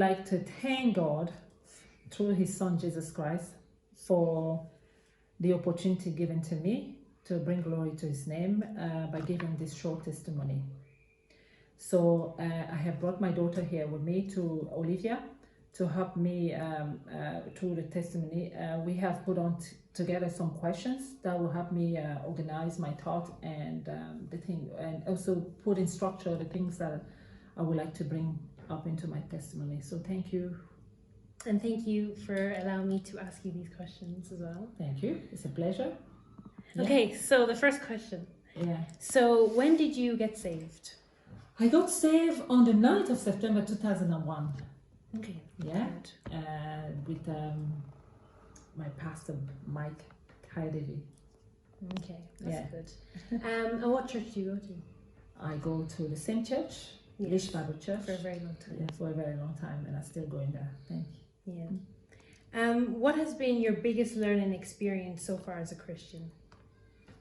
like to thank God through his son Jesus Christ for the opportunity given to me to bring glory to his name by giving this short testimony. So I have brought my daughter here with me, to Olivia, to help me through the testimony. We have put on together some questions that will help me organize my thought and the thing, and also put in structure the things that I would like to bring up into my testimony. So thank you. And thank you for allowing me to ask you these questions as well. Thank you. It's a pleasure. Yeah. Okay, so the first question. Yeah. So when did you get saved? I got saved on the 9th of September 2001. Okay. Yeah. With my pastor, Mike Kaidevi. Okay, that's good. And what church do you go to? I go to the same church, Lish Bible Church. For a very long time. Yeah, for a very long time, and I'm still going there. Thank you. Yeah. What has been your biggest learning experience so far as a Christian?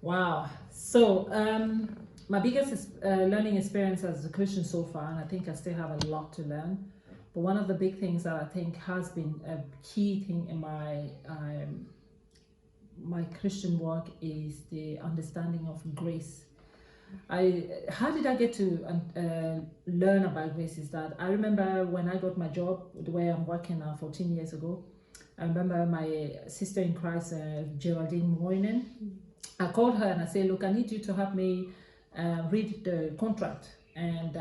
Wow. So, my biggest learning experience as a Christian so far, and I think I still have a lot to learn, but one of the big things that I think has been a key thing in my Christian work is the understanding of grace. How did I get to learn about grace is that I remember when I got my job, the way I'm working now 14 years ago, I remember my sister in Christ, Geraldine Moynihan. I called her and I said, look, I need you to help me read the contract and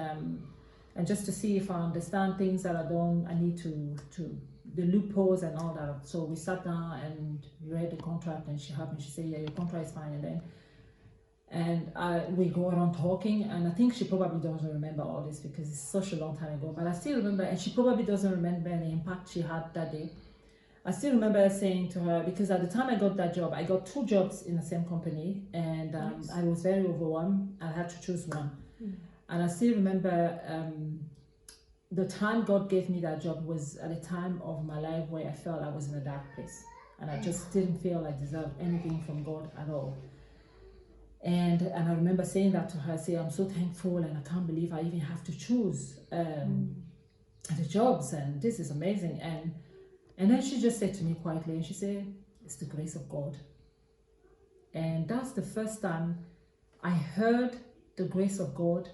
just to see if I understand things that I need to the loopholes and all that. So we sat down and read the contract, and she helped me. She said, yeah, your contract is fine. And we go around talking, and I think she probably doesn't remember all this because it's such a long time ago, but I still remember, and she probably doesn't remember the impact she had that day. I still remember saying to her, because at the time I got that job, I got 2 jobs in the same company, and I was very overwhelmed. I had to choose one. And I still remember the time God gave me that job was at a time of my life where I felt I was in a dark place, and I just didn't feel I deserved anything from God at all. And I remember saying that to her, say, I'm so thankful, and I can't believe I even have to choose the jobs, and this is amazing. And then she just said to me quietly, and she said, it's the grace of God. And that's the first time I heard the grace of God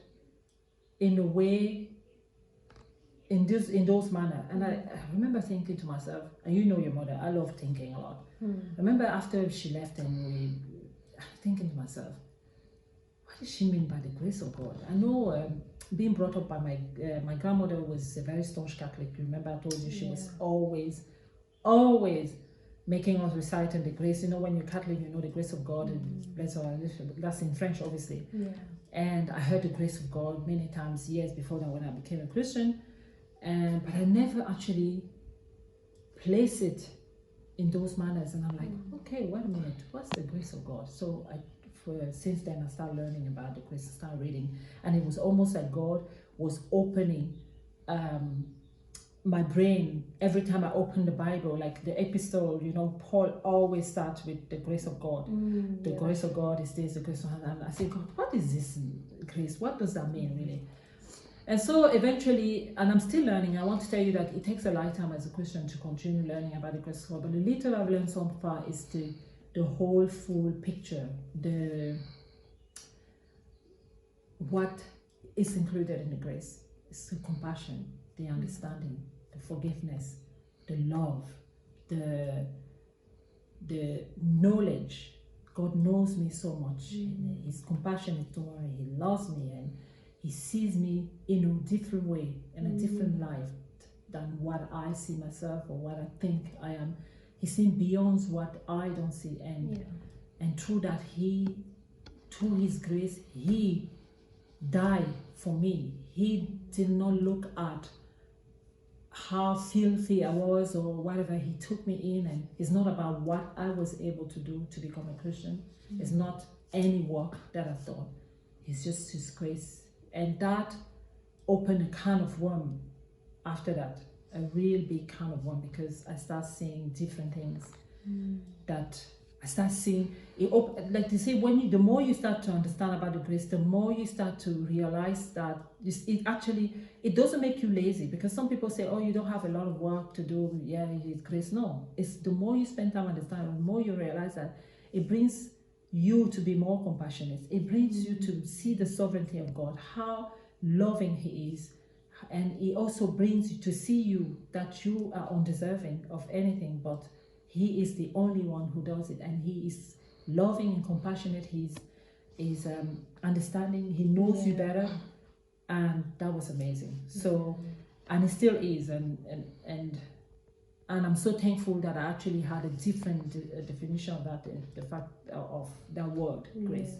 in a way, in those manner. And I remember thinking to myself, and you know your mother, I love thinking a lot. I remember after she left, and thinking to myself, what does she mean by the grace of God? I know being brought up by my grandmother was a very staunch Catholic. You remember I told you she was always making us recite in the grace. You know, when you're Catholic, you know the grace of God, and bless her. That's in French, obviously. Yeah. And I heard the grace of God many times years before that when I became a Christian, but I never actually placed it in those manners. And I'm like, okay, wait a minute, what's the grace of God? So since then I started learning about the grace. I started reading, and it was almost like God was opening my brain every time I opened the Bible, like the epistle, you know, Paul always starts with the grace of God. The grace of God is this, the grace of God. And I say, God, what is this grace? What does that mean, really? And so eventually, and I'm still learning, I want to tell you that it takes a lifetime as a Christian to continue learning about the grace of God. But the little I've learned so far is the whole full picture, what is included in the grace. It's the compassion, the understanding, the forgiveness, the love, the knowledge. God knows me so much. He's compassionate to me. He loves me, and He sees me in a different way, in a different light than what I see myself or what I think I am. He's seen beyond what I don't see, and through that, through His grace, He died for me. He did not look at how filthy I was or whatever. He took me in, and it's not about what I was able to do to become a Christian. It's not any work that I've done. It's just His grace. And that opened a can of worm after that, a real big can of worm, because I start seeing different things that I start seeing it. Like they say, the more you start to understand about the grace, the more you start to realize that it doesn't make you lazy, because some people say, oh, you don't have a lot of work to do. Yeah, it's grace. No, it's the more you spend time understanding, the more you realize that it brings you to be more compassionate. It brings you to see the sovereignty of God, how loving He is. And He also brings you to see you that you are undeserving of anything, but He is the only one who does it, and He is loving and compassionate. He's understanding. He knows you better, and that was amazing. So, and it still is, and I'm so thankful that I actually had a different definition of that, the fact of that word, grace.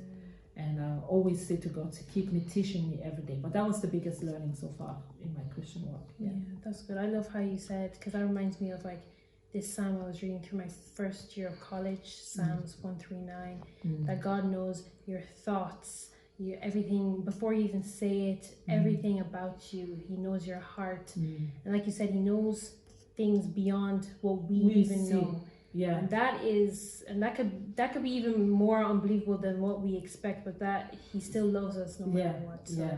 And I always say to God to keep me teaching me every day. But that was the biggest learning so far in my Christian walk. Yeah, that's good. I love how you said, because that reminds me of like this psalm I was reading through my first year of college, Psalms 139, that God knows your thoughts, everything before you even say it, everything about you. He knows your heart, and like you said, He knows things beyond what we even know. Yeah, and that could be even more unbelievable than what we expect, but that He still loves us no matter what. So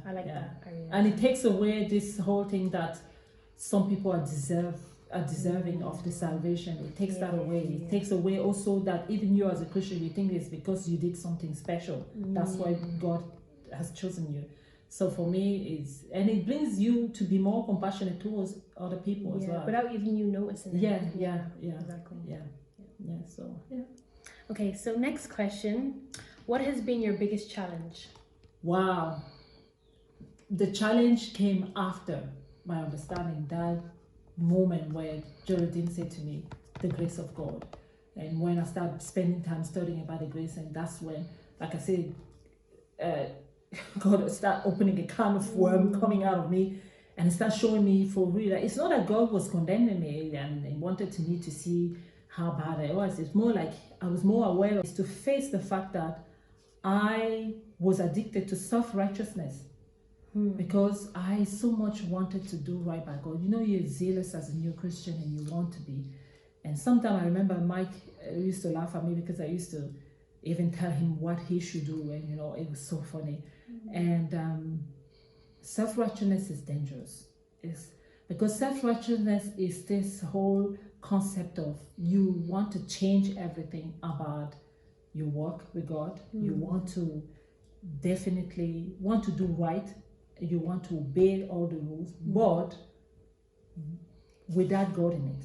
I like that. And it takes away this whole thing that some people are deserving of the salvation. It takes that away. It takes away also that even you as a Christian, you think it's because you did something special. That's why God has chosen you. So for me, and it brings you to be more compassionate towards other people as well, without even you noticing it. Exactly. So okay, so next question, what has been your biggest challenge? Wow, the challenge came after my understanding, that moment where Geraldine said to me, the grace of God. And when I started spending time studying about the grace, and that's when, like I said, God started opening a can of worm coming out of me, and it started showing me for real. It's not that God was condemning me and wanted me to see how bad I was. It's more like I was more aware of to face the fact that I was addicted to self-righteousness. Because I so much wanted to do right by God. You know, you're zealous as a new Christian and you want to be. And sometimes I remember Mike used to laugh at me because I used to even tell him what he should do, and you know, it was so funny. And self-righteousness is dangerous. Because self-righteousness is this whole concept of you want to change everything about your work with God. You want to definitely want to do right. You want to obey all the rules, but without God in it.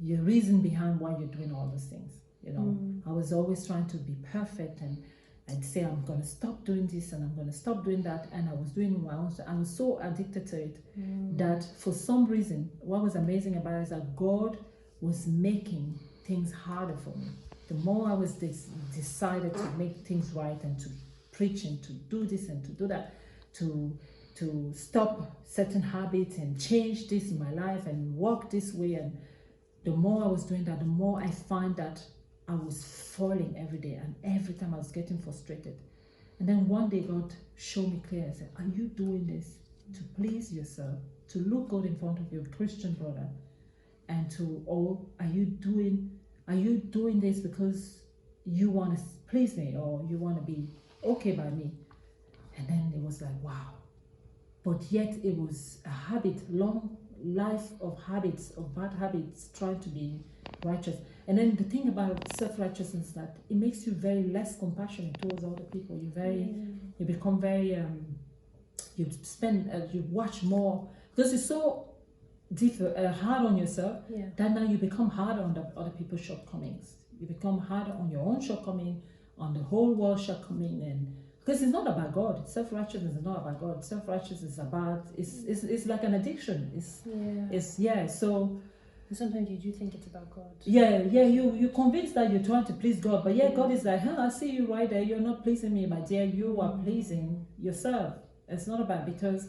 Your reason behind why you're doing all those things. You know, I was always trying to be perfect, and I'd say I'm going to stop doing this and I'm going to stop doing that, and I was doing my own. I was so addicted to it that for some reason, what was amazing about it is that God was making things harder for me. The more I was decided to make things right and to preach and to do this and to do that, to stop certain habits and change this in my life and walk this way, and the more I was doing that, the more I find that I was falling every day, and every time I was getting frustrated. And then one day God showed me clear and said, are you doing this to please yourself, to look good in front of your Christian brother, and are you doing this because you want to please me, or you want to be okay by me? And then it was like, wow. But yet it was a habit, long life of habits, of bad habits, trying to be righteous. And then the thing about self-righteousness is that it makes you very less compassionate towards other people. You become very, you watch more, because it's so hard on yourself that now you become harder on the other people's shortcomings. You become harder on your own shortcoming, on the whole world shortcoming, and because it's not about God. Self-righteousness is not about God. Self-righteousness is about, it's like an addiction. So sometimes you do think it's about God. You're convinced that you're trying to please God, but God is like, I see you right there. You're not pleasing me, my dear. You are pleasing yourself. It's not about, because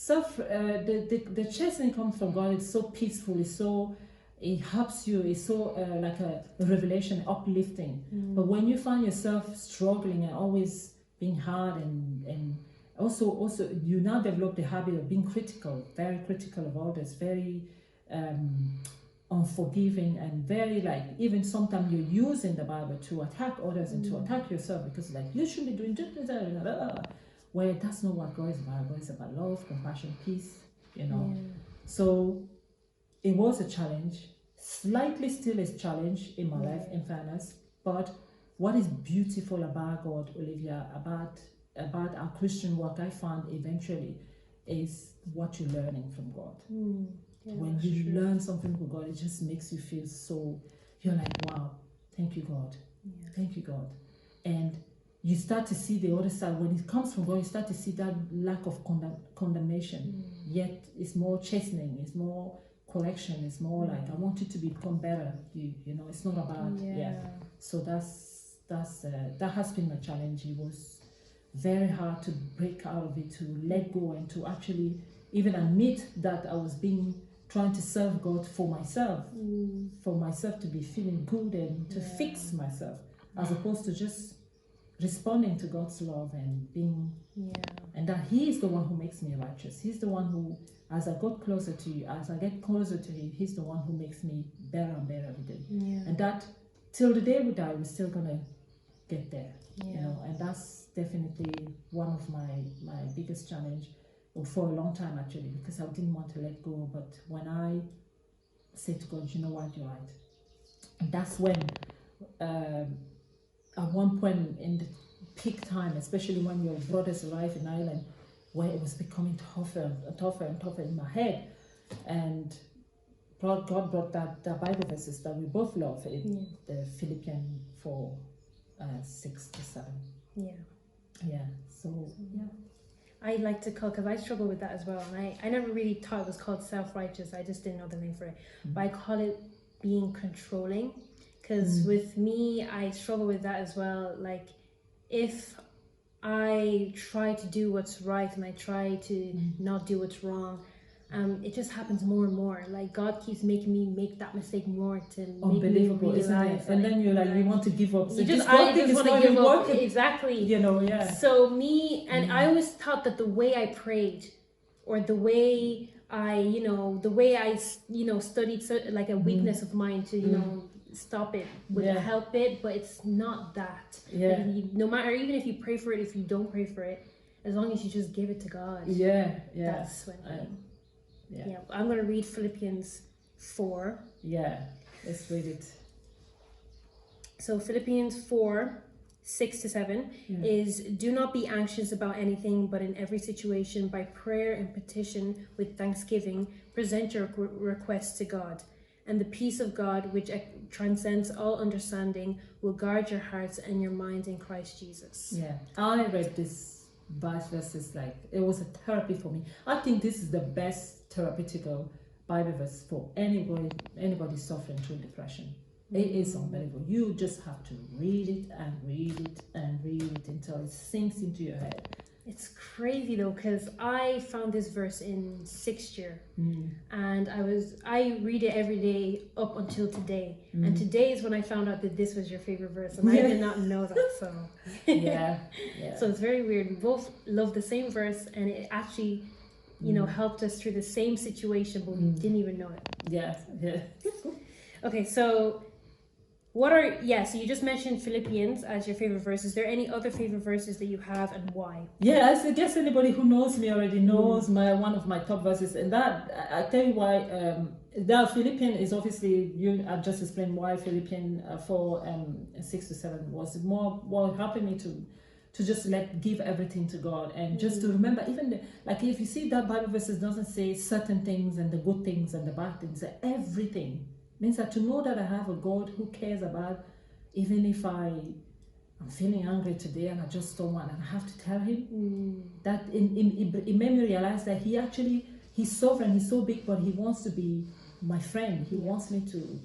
the chastening comes from God. It's so peaceful. It helps you. It's so like a revelation, uplifting. But when you find yourself struggling and always being hard, and also you now develop the habit of being critical, very critical of others, very unforgiving and very like, even sometimes you're using the Bible to attack others and to attack yourself, because like you should be doing this, where that's not what God is about. God is about love, compassion, peace, you know. So it was a challenge, slightly still is challenge in my life, in fairness. But what is beautiful about God, Olivia, about our Christian work, I found eventually, is what you're learning from God. When you learn something from God, it just makes you feel so, you're like, wow, thank you, God. Thank you, God. And you start to see the other side. When it comes from God, you start to see that lack of condemnation. Yet it's more chastening, it's more correction, it's more like, I want you to become better. You know, it's not about, So that has been a challenge. It was very hard to break out of it, to let go, and to actually even admit that I was trying to serve God for myself to be feeling good and to fix myself, as opposed to just responding to God's love and being, and that He is the one who makes me righteous. He's the one who, as I got closer to you, as I get closer to Him, He's the one who makes me better and better every day. And that, till the day we die, we're still gonna get there. You know, and that's definitely one of my biggest challenge for a long time, actually, because I didn't want to let go. But when I said to God, you know what, you're right, and that's when at one point in the peak time, especially when your brothers arrived in Ireland, where it was becoming tougher and tougher and tougher in my head, and God brought the Bible verses that we both love, in the Philippians 4, 6 to 7. I like to call, because I struggle with that as well, and I never really thought it was called self-righteous. I just didn't know the name for it, but I call it being controlling, because with me, I struggle with that as well. Like, if I try to do what's right and I try to not do what's wrong, it just happens more and more. Like, God keeps making me make that mistake more to make me realize. Isn't it? And then you're like, you want to give up. So I just want to give up. Exactly. You know, So me, and I always thought that the way I prayed, or the way I, the way I, studied like a weakness of mine to, stop it, would help it, but it's not that. Like, no matter, even if you pray for it, if you don't pray for it, as long as you just give it to God. That's when I'm going to read Philippians 4. Let's read it. So Philippians 4, 6 to 7 is, do not be anxious about anything, but in every situation, by prayer and petition with thanksgiving, present your requests to God. And the peace of God, which transcends all understanding, will guard your hearts and your minds in Christ Jesus. I read this verses like it was a therapy for me. I think this is the best therapeutical Bible verse for anybody suffering through depression. It is unbelievable. You just have to read it and read it and read it until it sinks into your head. It's crazy though, because I found this verse in 6th year, and I read it every day up until today, and today is when I found out that this was your favorite verse, and I did not know that. So so it's very weird. We both love the same verse, and it actually helped us through the same situation, but we didn't even know it. Okay, so so you just mentioned Philippians as your favorite verse. Is there any other favorite verses that you have, and why? I guess anybody who knows me already knows one of my top verses, and that I tell you why. That Philippians is obviously, I just explained why Philippians 4 6 to 7 was more what helping me to just give everything to God, and just to remember, even like if you see that Bible verses doesn't say certain things and the good things and the bad things, everything. Means that to know that I have a God who cares about, even if I'm feeling angry today and I just don't want, and I have to tell Him, that it made me realize that He's sovereign, He's so big, but He wants to be my friend. He wants me to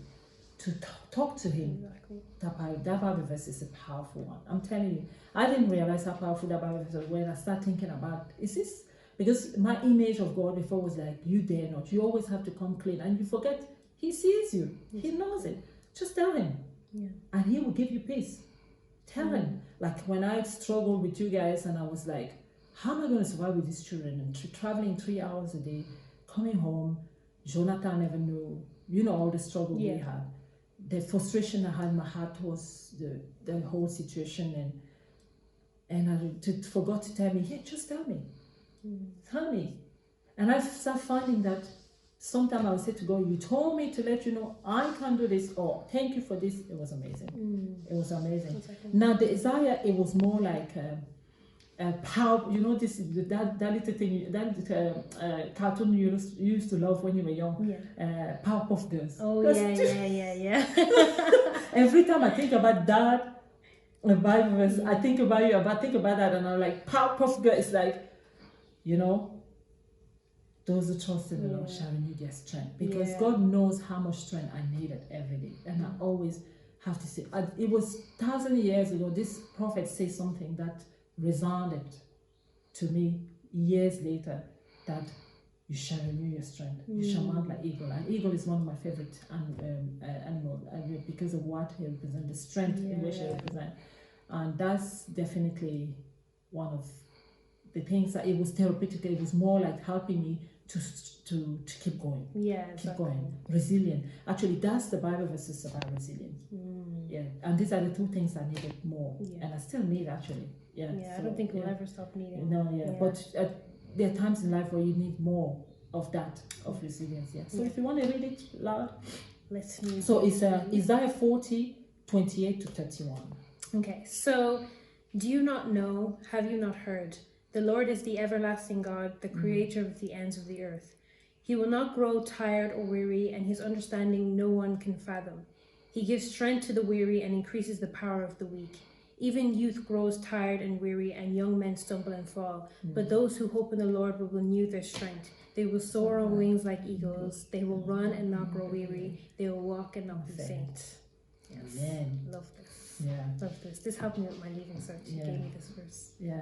talk to Him. Exactly. That Bible verse is a powerful one. I'm telling you, I didn't realize how powerful that Bible verse was when I started thinking about, is this, because my image of God before was like, you dare not, you always have to come clean, and you forget He sees you. He knows it. Just tell Him. And He will give you peace. Tell Him. Like when I struggled with you guys and I was like, how am I going to survive with these children? And traveling 3 hours a day, coming home, Jonathan never knew all the struggle we Yeah. had, the frustration I had in my heart towards the whole situation, and I forgot to tell me, hey, just tell me, tell me. And I started finding that sometimes I would say to God, you told me to let you know I can do this, or thank you for this. It was amazing. It was amazing. Exactly. Now the Isaiah, it was more like power. This that little thing, that cartoon you used to love when you were young. Yeah. Powerpuff Girls. Oh, That's yeah. every time I think about that Bible verse, I think about you. I think about that, and I'm like, Powerpuff Girl is like, those who trust in the Lord shall renew their strength, because God knows how much strength I needed every day, and I always have to say, it was 1,000 years ago. This prophet says something that resounded to me years later, that you shall renew your strength. You shall mount like eagle. And eagle is one of my favorite animal because of what he represents, the strength in which he represents. And that's definitely one of the things that it was therapeutic. It was more like helping me to keep going. Yeah, exactly. Keep going. Resilient. Actually, that's the Bible verses about resilience. Yeah, and these are the two things I needed more, and I still need actually. Yeah, I don't think we'll ever stop needing. No, but there are times in life where you need more of that, of resilience. Yeah. So if you want to read it loud, let's read. So it's Isaiah 40:28 to 31. Okay, so do you not know? Have you not heard? The Lord is the everlasting God, the creator of the ends of the earth. He will not grow tired or weary, and his understanding no one can fathom. He gives strength to the weary and increases the power of the weak. Even youth grows tired and weary, and young men stumble and fall. But those who hope in the Lord will renew their strength. They will soar on wings like eagles. They will run and not grow weary. They will walk and not be faint. Yes. Amen. Love this. Yeah. Love this. This helped me with my leaving cert. She gave me this verse. Yeah.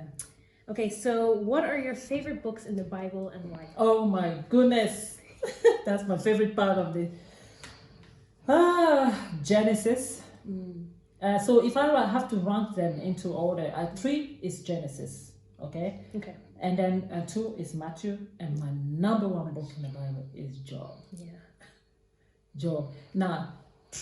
Okay, so what are your favorite books in the Bible and why? Oh my goodness. That's my favorite part of the Genesis. So if I have to rank them into order, 3 is Genesis, okay? Okay. And then 2 is Matthew, and my number 1 book in the Bible is Job. Yeah. Job. Now,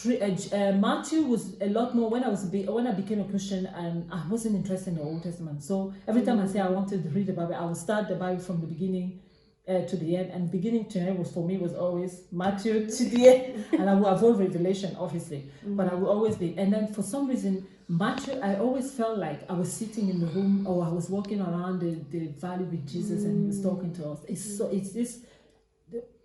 Matthew was a lot more when I became a Christian, and I wasn't interested in the Old Testament. So every time I say I wanted to read the Bible, I would start the Bible from the beginning to the end, and beginning to end was always Matthew to the end, and I would avoid Revelation obviously, but I would always be. And then for some reason, Matthew, I always felt like I was sitting in the room, or I was walking around the valley with Jesus, and he was talking to us. It's this.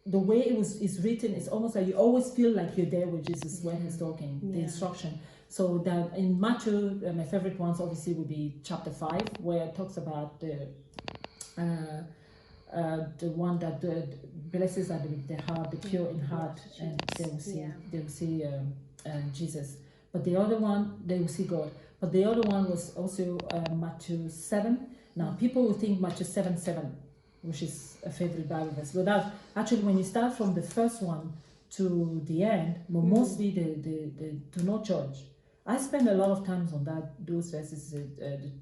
The way it's written, it's almost like you always feel like you're there with Jesus when he's talking, the instruction. So that in Matthew, my favorite ones obviously would be chapter 5, where it talks about the one that blesses are the heart, the pure in heart, and they will see Jesus. But the other one, they will see God. But the other one was also Matthew 7. Now people will think Matthew 7:7, which is a favorite Bible verse. But that actually, when you start from the first one to the end, mostly the do not judge. I spend a lot of times on those verses,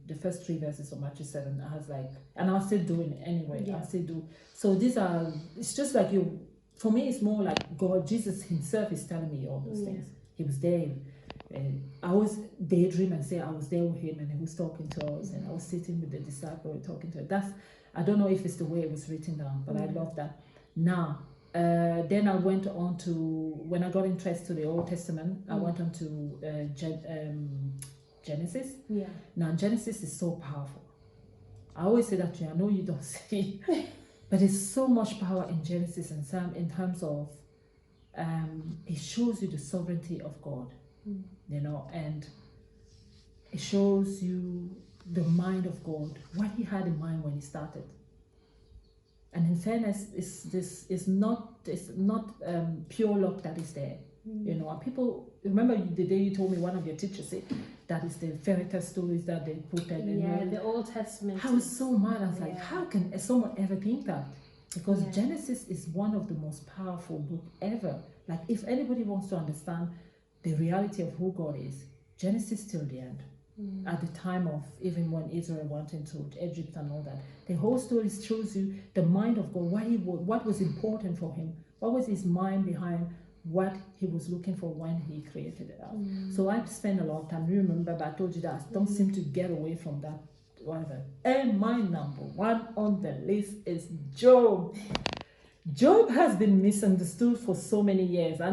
the first 3 verses of Matthew 7. I was like, and I'm still doing it anyway. I still do. So these are, it's just like for me, it's more like God, Jesus himself is telling me all those things. He was there. I always daydream and say I was there with him, and he was talking to us, and I was sitting with the disciple talking to us. I don't know if it's the way it was written down, but I love that. Now, then I went on to, when I got interested to the Old Testament, I went on to Genesis. Yeah. Now, Genesis is so powerful. I always say that to you. I know you don't see it, but there's so much power in Genesis and Psalm in terms of it shows you the sovereignty of God, and it shows you the mind of God, what he had in mind when he started. And in fairness, it's not pure luck that is there. And people remember the day you told me one of your teachers said that is the fairy tale stories that they put in. The Old Testament. I was so mad. I was like, how can someone ever think that? Because Genesis is one of the most powerful books ever. Like, if anybody wants to understand the reality of who God is, Genesis till the end. At the time of even when Israel went into Egypt and all that, the whole story shows you the mind of God, what was important for him, what was his mind behind what he was looking for when he created it out. So I spent a lot of time. You remember, but I told you that I don't seem to get away from that. Whatever. And my number one on the list is Job. Job has been misunderstood for so many years. I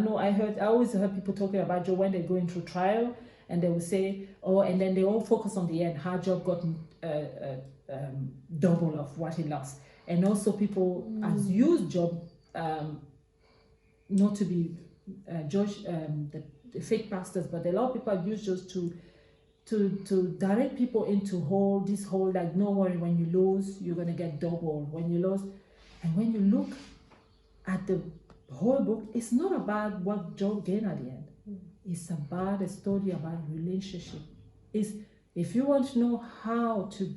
always heard people talking about Job when they're going through trial, and they will say, oh, and then they all focus on the end, how Job got double of what he lost. And also people has used Job not to be judge the fake pastors, but a lot of people have used just to direct people into this whole like, no worry, when you lose, you're gonna get double when you lose. And when you look at the whole book, it's not about what Job gained at the end. It's about a story about relationship. If you want to know how to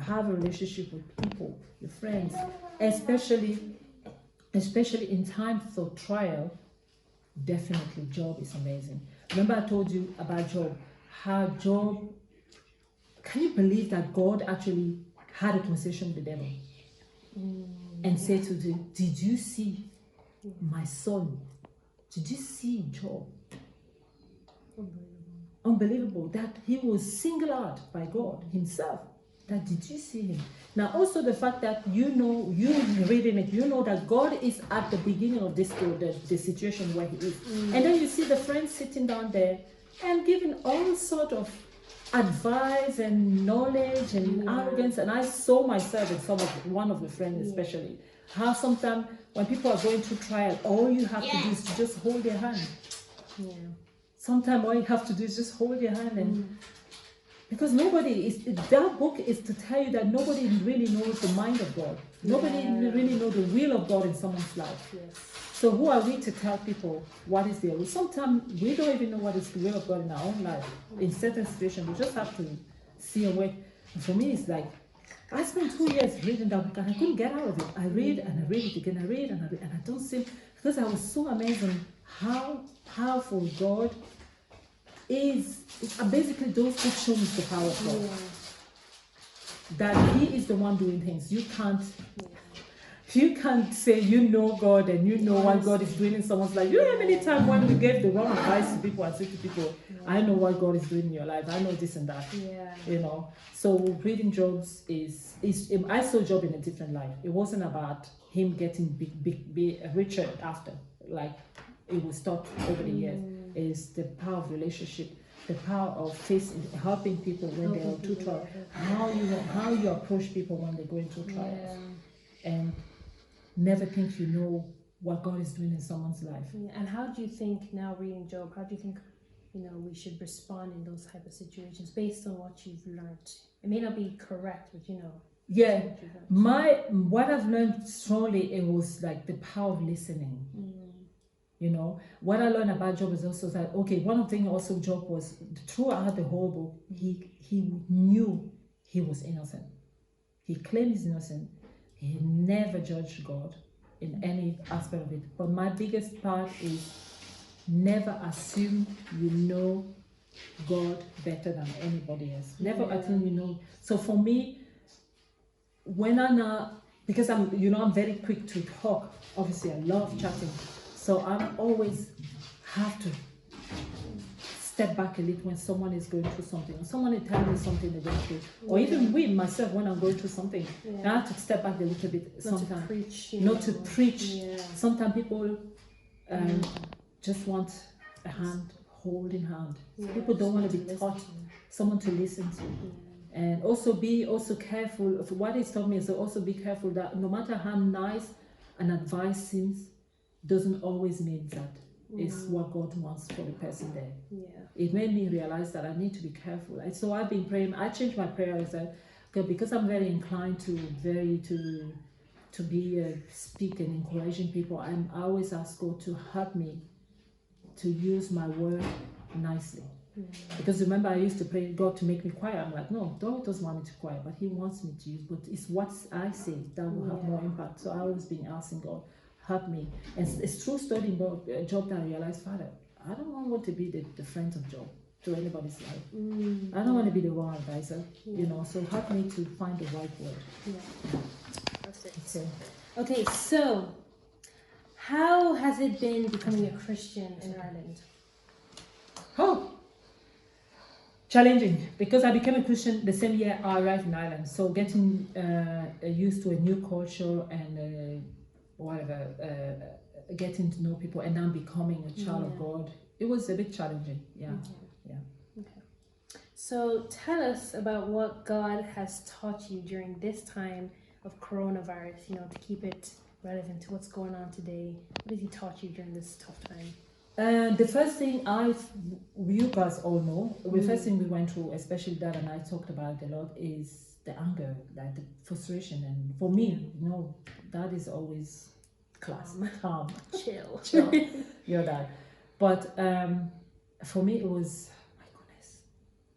have a relationship with people, your friends, especially in times of trial, definitely Job is amazing. Remember I told you about Job, how Job, can you believe that God actually had a conversation with the devil and said to him, did you see my son? Did you see Job? Unbelievable that he was singled out by God himself. That did you see him? Now also the fact that you reading it, you know that God is at the beginning of this story, the situation where he is. And then you see the friends sitting down there and giving all sort of advice and knowledge and arrogance. And I saw myself in one of the friends especially, how sometimes when people are going through trial, all you have to do is to just hold their hand. Sometimes all you have to do is just hold your hand, and because that book is to tell you that nobody really knows the mind of God. Nobody really knows the will of God in someone's life. So who are we to tell people what is their will? Sometimes we don't even know what is the will of God in our own life. In certain situations, we just have to see a way. And for me, it's like, I spent 2 years reading that book and I couldn't get out of it. I read and I read it again, I read and I don't see, because I was so amazed on how powerful God is. Basically, those books show us the power of God. That He is the one doing things. You can't say you know God and you know what God is doing in someone's life. You know how many times when we gave the wrong advice to people and said to people, I know what God is doing in your life. I know this and that. You know. So reading Job's is I saw Job in a different life. It wasn't about him getting big richer after. Like it was taught over the years. Is the power of relationship, the power of facing, helping people when they are through trial, how you approach people when they're going through trials, and never think you know what God is doing in someone's life. And how do you think, now reading Job, how do you think we should respond in those type of situations based on what you've learned? It may not be correct, but what I've learned strongly, it was like the power of listening. What I learned about Job is also that, one of the things also Job was, throughout the whole book, he knew he was innocent. He claimed he's innocent. He never judged God in any aspect of it. But my biggest part is never assume you know God better than anybody else. Never assume you know. So for me, when because I'm very quick to talk. Obviously, I love chatting. So I always have to step back a little when someone is going through something, or someone is telling me something they're going through, or even with myself when I'm going through something. I have to step back a little bit sometimes. Not to preach. Sometimes people just want a hand, holding hand. People don't want to be taught, someone to listen to. And also be careful. What it's taught me is to also be careful that no matter how nice an advice seems, doesn't always mean that it's what God wants for the person there. It made me realize that I need to be careful. And so I've been praying. I changed my prayer. I said, because I'm very inclined to speak and encouraging people. I always ask God to help me to use my word nicely. Because remember, I used to pray God to make me quiet. I'm like, no, God doesn't want me to quiet, but He wants me to use. But it's what I say that will have more impact. So I always been asking God, help me. And it's through studying Job that I realized, Father, I don't want to be the friend of Job to anybody's life. I don't want to be the wrong advisor, so help me to find the right word. Perfect. Okay, so How has it been becoming a Christian in Ireland? Oh, challenging, because I became a Christian the same year I arrived in Ireland. So getting used to a new culture and whatever, getting to know people and now becoming a child of God, it was a bit challenging. Yeah. Okay. So tell us about what God has taught you during this time of coronavirus, you know, to keep it relevant to what's going on today. What has He taught you during this tough time? The first thing you guys all know, the first thing we went through, especially Dad and I talked about it a lot, is the anger, like the frustration. And for me, you know, that is always calm, chill. Your dad. But for me, it was, my goodness,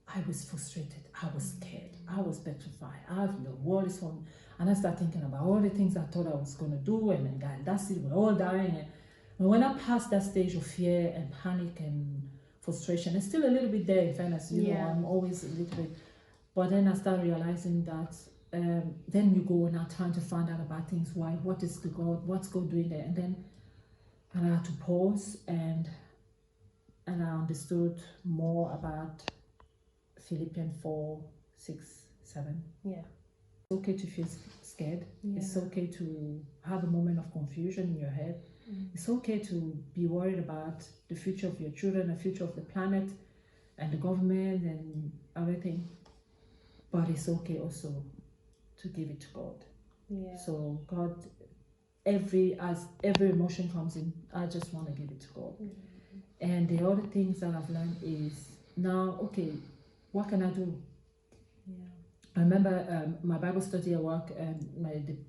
I was frustrated. I was scared. I was petrified. The world is on. And I started thinking about all the things I thought I was going to do, and that's it, we're all dying. And when I passed that stage of fear and panic and frustration, it's still a little bit there, in fairness, you know, I'm always a little bit. But then I started realizing that then you go and are trying to find out about things. What's God doing there? And then I had to pause and I understood more about Philippians 4, 6, 7. Yeah. It's okay to feel scared. It's okay to have a moment of confusion in your head. It's okay to be worried about the future of your children, the future of the planet and the government and everything. But it's okay also to give it to God. Yeah. So God, as every emotion comes in, I just want to give it to God. And the other things that I've learned is now, okay, what can I do? I remember my Bible study at work, and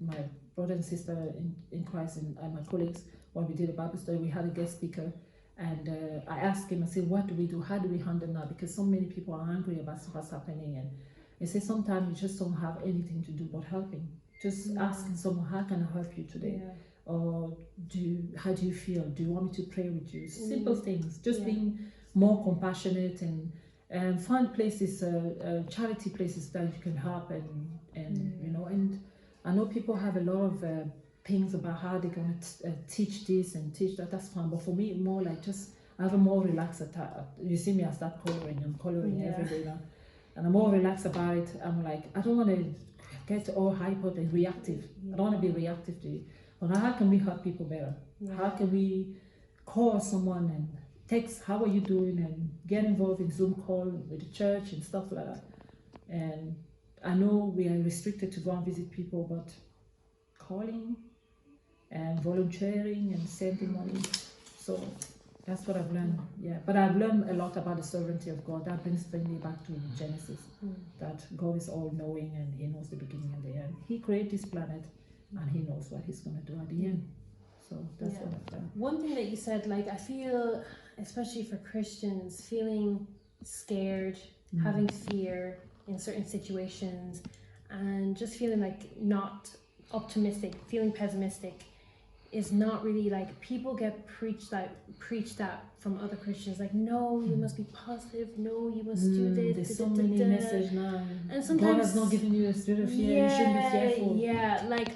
my brother and sister in Christ and my colleagues, when we did a Bible study, we had a guest speaker, and I asked him, I said, what do we do? How do we handle now? Because so many people are angry about what's happening, and he said sometimes you just don't have anything to do but helping. Just asking someone, how can I help you today? Or how do you feel? Do you want me to pray with you? Simple things, just being more compassionate and find places, charity places that you can help and you know. And I know people have a lot of things about how they're going to teach this and teach that. That's fine, but for me, more like just I have a more relaxed attack. You see me, I start coloring. I'm coloring every day now, and I'm more relaxed about it. I'm like, I don't want to get all hyper and reactive. I don't want to be reactive to it. But how can we help people better? How can we call someone and text, how are you doing, and get involved in Zoom call with the church and stuff like that. And I know we are restricted to go and visit people, but calling and volunteering and sending money. So that's what I've learned. Yeah, but I've learned a lot about the sovereignty of God. That brings me back to Genesis, that God is all knowing and He knows the beginning and the end. He created this planet and He knows what He's going to do at the end. So that's what I've done. One thing that you said, like, I feel, especially for Christians, feeling scared, having fear in certain situations, and just feeling like not optimistic, feeling pessimistic, is not really, like, people get preached that from other Christians, like, no, you must be positive, no, you must do this. There's so many messages now, and sometimes God has not given you a spirit of fear. You shouldn't be fearful. Yeah, like.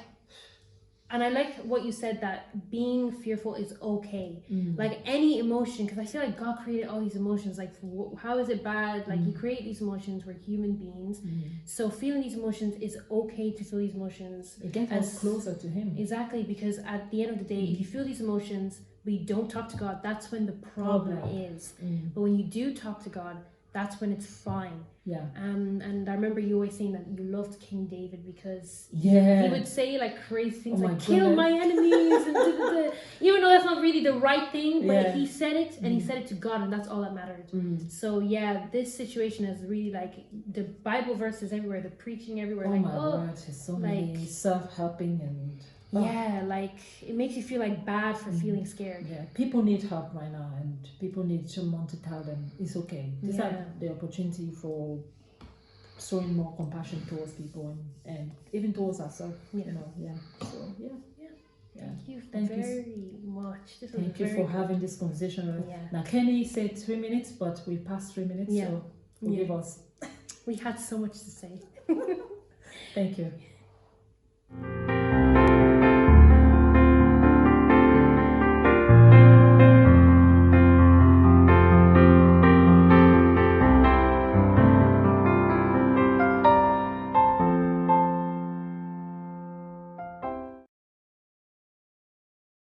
And I like what you said, that being fearful is okay. Like any emotion, because I feel like God created all these emotions. Like, how is it bad? Like, He created these emotions. We're human beings. So feeling these emotions is okay to feel these emotions. It gets us closer to Him. Exactly, because at the end of the day, if you feel these emotions, but you don't talk to God, that's when the problem is. But when you do talk to God, that's when it's fine. Yeah. And I remember you always saying that you loved King David because he would say like crazy things like kill my enemies and even though that's not really the right thing, but he said it and he said it to God, and that's all that mattered. So yeah, this situation is really like the Bible verses everywhere, the preaching everywhere. Oh, like, my word, there's so many self-helping and yeah, like it makes you feel like bad for feeling scared. Yeah, people need help right now, and people need someone to tell them it's okay. These are the opportunity for showing more compassion towards people and even towards ourselves. You know, So Thank you very much. Thank you for having this conversation. Now Kenny said 3 minutes, but we passed 3 minutes, so forgive us. We had so much to say. Thank you.